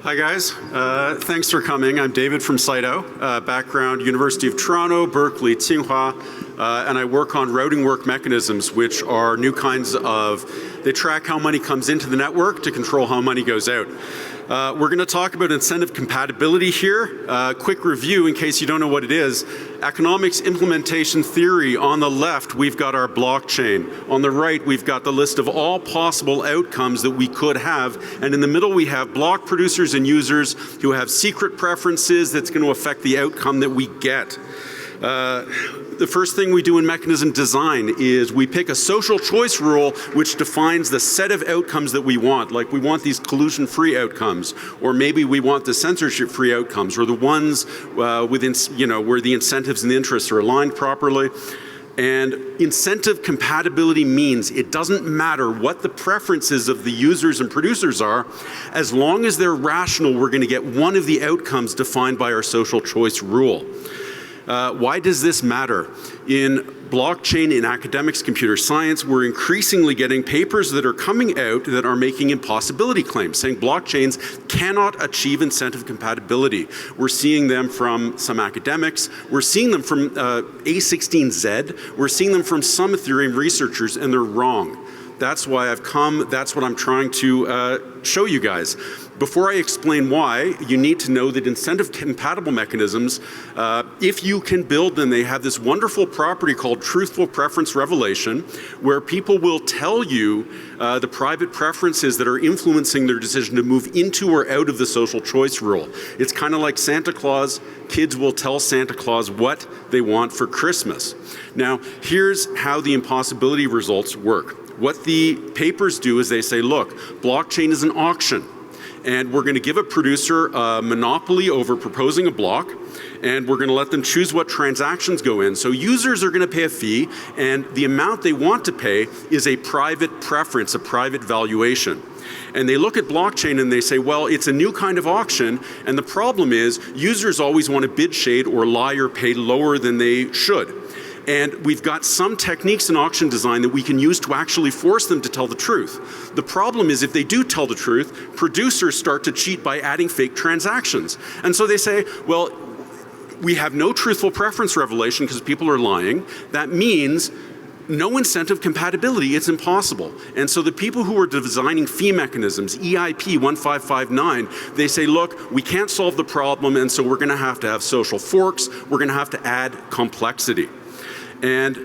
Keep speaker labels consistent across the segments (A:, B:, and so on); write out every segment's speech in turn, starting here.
A: Hi guys, thanks for coming. I'm David from Saito, background University of Toronto, Berkeley, Tsinghua, and I work on routing work mechanisms, which are new kinds of, they track how money comes into the network to control how money goes out. We're going to talk about incentive compatibility here. Quick review in case you don't know what it is. Economics implementation theory. On the left, we've got our blockchain. On the right, we've got the list of all possible outcomes that we could have. And in the middle, we have block producers and users who have secret preferences that's going to affect the outcome that we get. The first thing we do in mechanism design is we pick a social choice rule which defines the set of outcomes that we want. Like we want these collusion-free outcomes, or maybe we want the censorship-free outcomes, or the ones within, where the incentives and the interests are aligned properly. And incentive compatibility means it doesn't matter what the preferences of the users and producers are, as long as they're rational, we're going to get one of the outcomes defined by our social choice rule. Why does this matter? In blockchain, in academics, computer science, we're increasingly getting papers that are coming out that are making impossibility claims, saying blockchains cannot achieve incentive compatibility. We're seeing them from some academics, we're seeing them from A16Z, we're seeing them from some Ethereum researchers, and they're wrong. That's why I've come, that's what I'm trying to show you guys. Before I explain why, you need to know that incentive compatible mechanisms, if you can build them, they have this wonderful property called truthful preference revelation, where people will tell you the private preferences that are influencing their decision to move into or out of the social choice rule. It's kind of like Santa Claus. Kids will tell Santa Claus what they want for Christmas. Now, here's how the impossibility results work. What the papers do is they say, look, blockchain is an auction, and we're going to give a producer a monopoly over proposing a block, and we're going to let them choose what transactions go in. So users are going to pay a fee, and the amount they want to pay is a private preference, a private valuation. And they look at blockchain and they say, well, it's a new kind of auction, and the problem is users always want to bid shade or lie or pay lower than they should. And we've got some techniques in auction design that we can use to actually force them to tell the truth. The problem is if they do tell the truth, producers start to cheat by adding fake transactions. And so they say, well, we have no truthful preference revelation because people are lying. That means no incentive compatibility, it's impossible. And so the people who are designing fee mechanisms, EIP 1559, they say, look, we can't solve the problem, and so we're going to have social forks, we're going to have to add complexity. And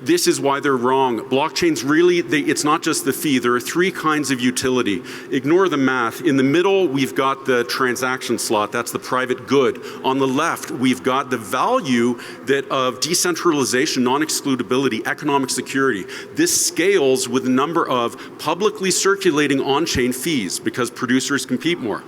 A: this is why they're wrong. Blockchains really, it's not just the fee. There are three kinds of utility. Ignore the math. In the middle, we've got the transaction slot. That's the private good. On the left, we've got the value of decentralization, non-excludability, economic security. This scales with the number of publicly circulating on-chain fees because producers compete more.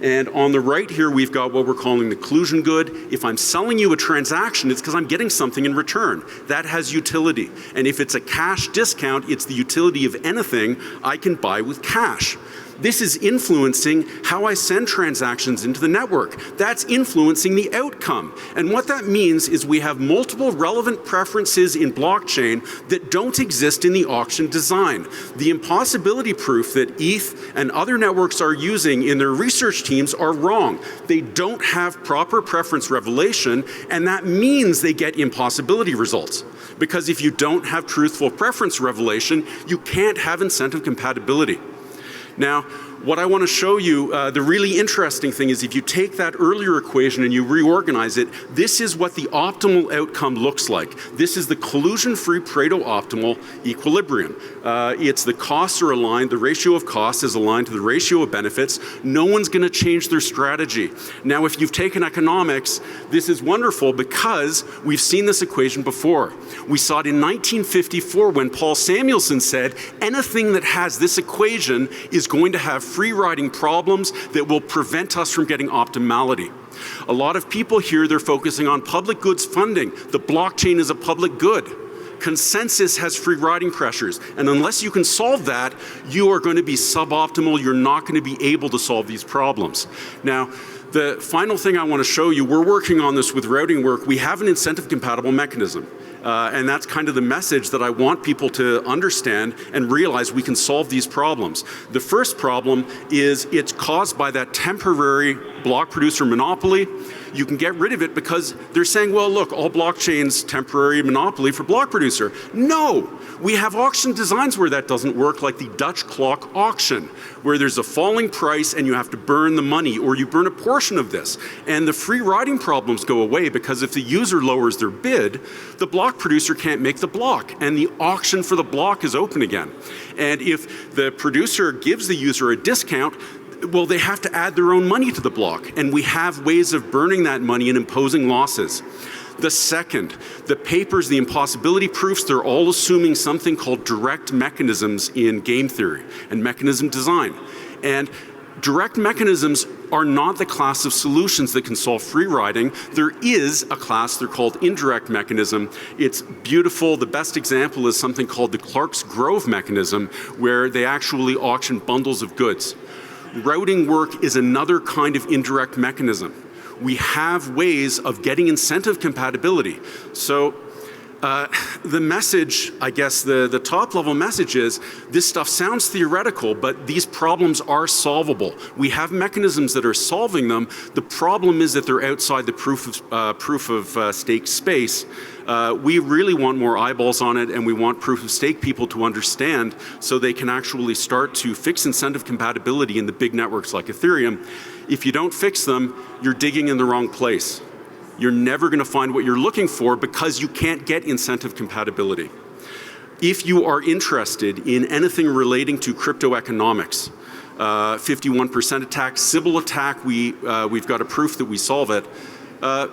A: And on the right here, we've got what we're calling the collusion good. If I'm selling you a transaction, it's because I'm getting something in return. That has utility. And if it's a cash discount, it's the utility of anything I can buy with cash. This is influencing how I send transactions into the network. That's influencing the outcome. And what that means is we have multiple relevant preferences in blockchain that don't exist in the auction design. The impossibility proof that ETH and other networks are using in their research teams are wrong. They don't have proper preference revelation, and that means they get impossibility results. Because if you don't have truthful preference revelation, you can't have incentive compatibility. Now, what I want to show you, the really interesting thing is if you take that earlier equation and you reorganize it, this is what the optimal outcome looks like. This is the collusion-free Pareto-optimal equilibrium. It's the costs are aligned, the ratio of costs is aligned to the ratio of benefits. No one's going to change their strategy. Now, if you've taken economics, this is wonderful because we've seen this equation before. We saw it in 1954 when Paul Samuelson said, anything that has this equation is going to have free riding problems that will prevent us from getting optimality. A lot of people here, they're focusing on public goods funding. The blockchain is a public good. Consensus has free riding pressures. And unless you can solve that, you are going to be suboptimal. You're not going to be able to solve these problems. Now, the final thing I want to show you, we're working on this with routing work. We have an incentive compatible mechanism. And that's kind of the message that I want people to understand and realize we can solve these problems. The first problem is it's caused by that temporary block producer monopoly. You can get rid of it because they're saying, well, look, all blockchains temporary monopoly for block producer. No, we have auction designs where that doesn't work, like the Dutch clock auction, where there's a falling price and you have to burn the money, or you burn a portion of this. And the free riding problems go away because if the user lowers their bid, the block producer can't make the block, and the auction for the block is open again. And if the producer gives the user a discount, well, they have to add their own money to the block, and we have ways of burning that money and imposing losses. The second, the papers, the impossibility proofs, they're all assuming something called direct mechanisms in game theory and mechanism design. And direct mechanisms are not the class of solutions that can solve free riding. There is a class, they're called indirect mechanism. It's beautiful. The best example is something called the Clark's Grove mechanism, where they actually auction bundles of goods. Routing work is another kind of indirect mechanism. We have ways of getting incentive compatibility. So the message, I guess the top level message is, this stuff sounds theoretical, but these problems are solvable. We have mechanisms that are solving them. The problem is that they're outside the proof of stake space. We really want more eyeballs on it, and we want proof of stake people to understand so they can actually start to fix incentive compatibility in the big networks like Ethereum. If you don't fix them, you're digging in the wrong place. You're never going to find what you're looking for because you can't get incentive compatibility. If you are interested in anything relating to crypto economics, 51% attack, Sybil attack, we've got a proof that we solve it.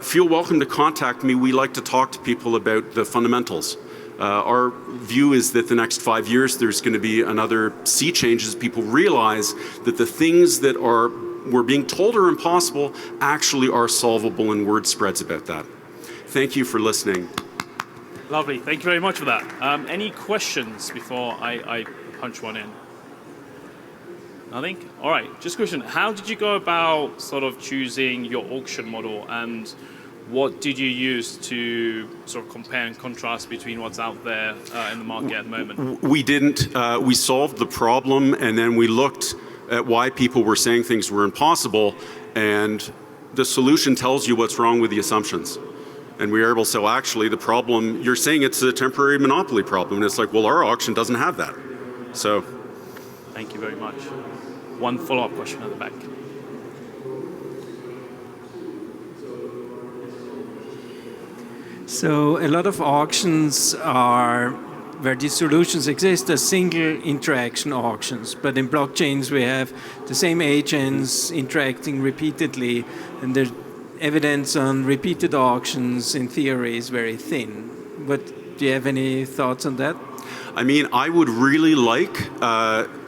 A: Feel welcome to contact me. We like to talk to people about the fundamentals. Our view is that the next 5 years there's going to be another sea change as people realize that the things that we're being told are impossible actually are solvable, and word spreads about that. Thank you for listening.
B: Lovely. Thank you very much for that. Any questions before I punch one in? Nothing? All right. Just a question. How did you go about sort of choosing your auction model, and what did you use to sort of compare and contrast between what's out there in the market at the moment?
A: We didn't. We solved the problem, and then we looked at why people were saying things were impossible, and the solution tells you what's wrong with the assumptions. And we were able to say, well, actually, the problem, you're saying it's a temporary monopoly problem, and it's like, well, our auction doesn't have that. So.
B: Thank you very much. One follow-up question at the back.
C: So a lot of auctions are where these solutions exist as single interaction auctions. But in blockchains, we have the same agents interacting repeatedly, and the evidence on repeated auctions in theory is very thin. But do you have any thoughts on that?
A: I mean, I would really like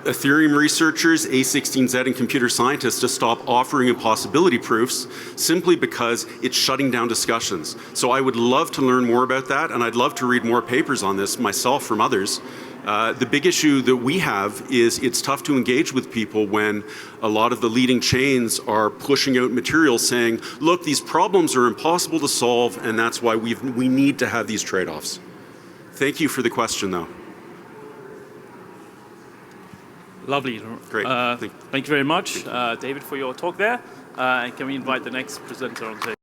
A: Ethereum researchers, A16Z, and computer scientists to stop offering impossibility proofs simply because it's shutting down discussions. So I would love to learn more about that, and I'd love to read more papers on this myself from others. The big issue that we have is it's tough to engage with people when a lot of the leading chains are pushing out materials saying, look, these problems are impossible to solve, and that's why we need to have these trade-offs. Thank you for the question, though.
B: Lovely.
A: Great.
B: Thank you very much, David, for your talk there. And can we invite the next presenter on stage?